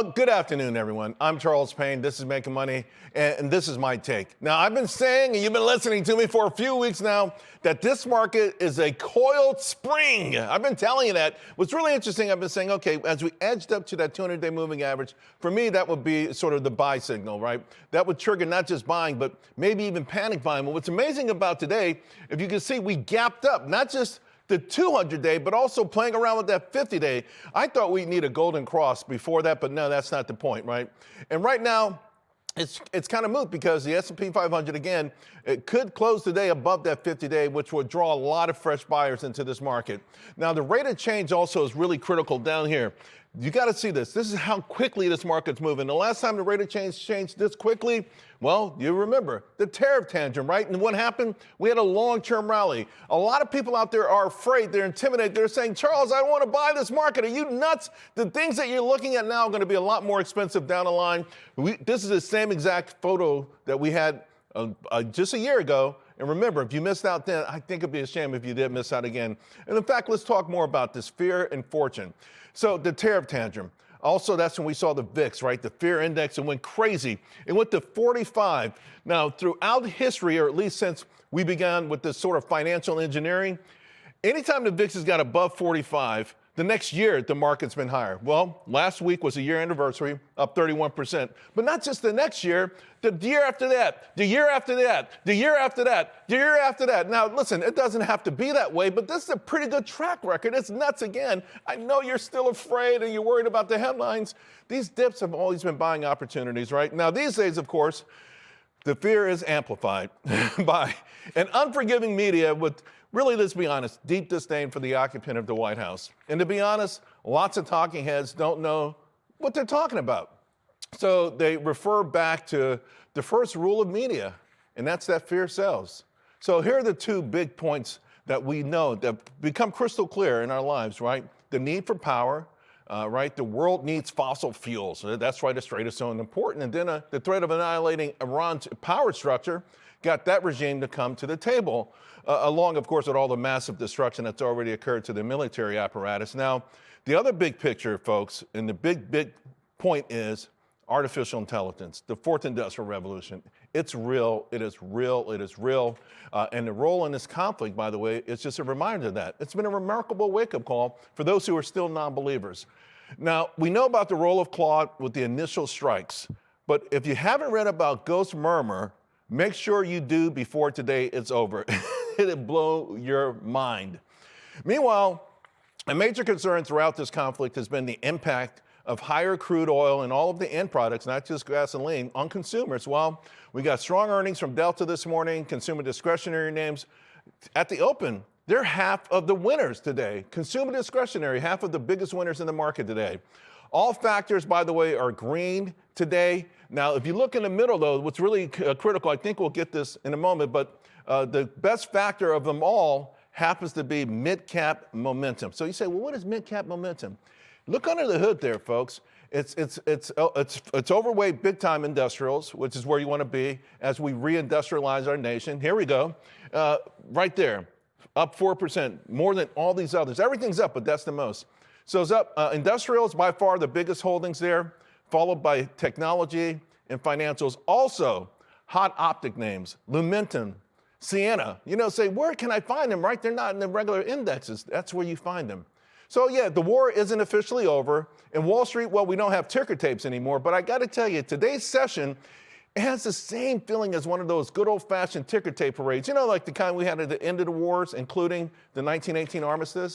Good afternoon, everyone. I'm Charles Payne. This is Making Money, and this is my take. Now, I've been saying, and you've been listening to me for a few weeks now, that this market is a coiled spring. I've been telling you that. What's really interesting, I've been saying, okay, as we edged up to that 200-day moving average, for me, that would be sort of the buy signal, right? That would trigger not just buying, but maybe even panic buying. But what's amazing about today, if you can see, we gapped up, not just the 200-day, but also playing around with that 50-day. I thought we'd need a golden cross before that, but no, that's not the point, right? And right now, it's kind of moot because the S&P 500, again, it could close today above that 50-day, which would draw a lot of fresh buyers into this market. Now, the rate of change also is really critical down here. You got to see this. This is how quickly this market's moving. The last time the rate of change changed this quickly, well, you remember the tariff tantrum, right? And what happened? We had a long-term rally. A lot of people out there are afraid. They're intimidated. They're saying, Charles, I want to buy this market. Are you nuts? The things that you're looking at now are going to be a lot more expensive down the line. This is the same exact photo that we had just a year ago. And remember, if you missed out then, I think it'd be a shame if you did miss out again. And in fact, let's talk more about this fear and fortune. So the tariff tantrum. Also, that's when we saw the VIX, right? The fear index, it went crazy. It went to 45. Now, throughout history, or at least since we began with this sort of financial engineering, anytime the VIX has got above 45, the next year, the market's been higher. Well, last week was a year anniversary, up 31%. But not just the next year, the year after that, the year after that, the year after that, the year after that. Now, listen, it doesn't have to be that way, but this is a pretty good track record. It's nuts again. I know you're still afraid and you're worried about the headlines. These dips have always been buying opportunities, right? Now, these days, of course, the fear is amplified by an unforgiving media with, really, let's be honest, deep disdain for the occupant of the White House. And to be honest, lots of talking heads don't know what they're talking about. So they refer back to the first rule of media, and that's that fear sells. So here are the two big points that we know that become crystal clear in our lives, right? The need for power, right? The world needs fossil fuels. That's why the Strait is so important. And then the threat of annihilating Iran's power structure got that regime to come to the table, along, of course, with all the massive destruction that's already occurred to the military apparatus. Now, the other big picture, folks, and the big point is artificial intelligence, the fourth industrial revolution. It's real, it is real, it is real. And the role in this conflict, by the way, is just a reminder of that. It's been a remarkable wake-up call for those who are still non-believers. Now, we know about the role of Claude with the initial strikes, but if you haven't read about Ghost Murmur, make sure you do before today is over. It'll blow your mind. Meanwhile, a major concern throughout this conflict has been the impact of higher crude oil and all of the end products, not just gasoline, on consumers. Well, we got strong earnings from Delta this morning, consumer discretionary names. At the open, they're half of the winners today. Consumer discretionary, half of the biggest winners in the market today. All factors, by the way, are green today. Now, if you look in the middle, though, what's really critical, I think we'll get this in a moment, but the best factor of them all happens to be mid-cap momentum. So you say, well, what is mid-cap momentum? Look under the hood there, folks. It's overweight big-time industrials, which is where you want to be as we reindustrialize our nation. Here we go. Right there, up 4%, more than all these others. Everything's up, but that's the most. So it's up. Industrials, by far the biggest holdings there, followed by technology and financials. Also, hot optic names, Lumentum, Ciena. You know, say, where can I find them, right? They're not in the regular indexes. That's where you find them. So, yeah, the war isn't officially over. In Wall Street, well, we don't have ticker tapes anymore. But I got to tell you, today's session, it has the same feeling as one of those good old-fashioned ticker tape parades. You know, like the kind we had at the end of the wars, including the 1918 armistice.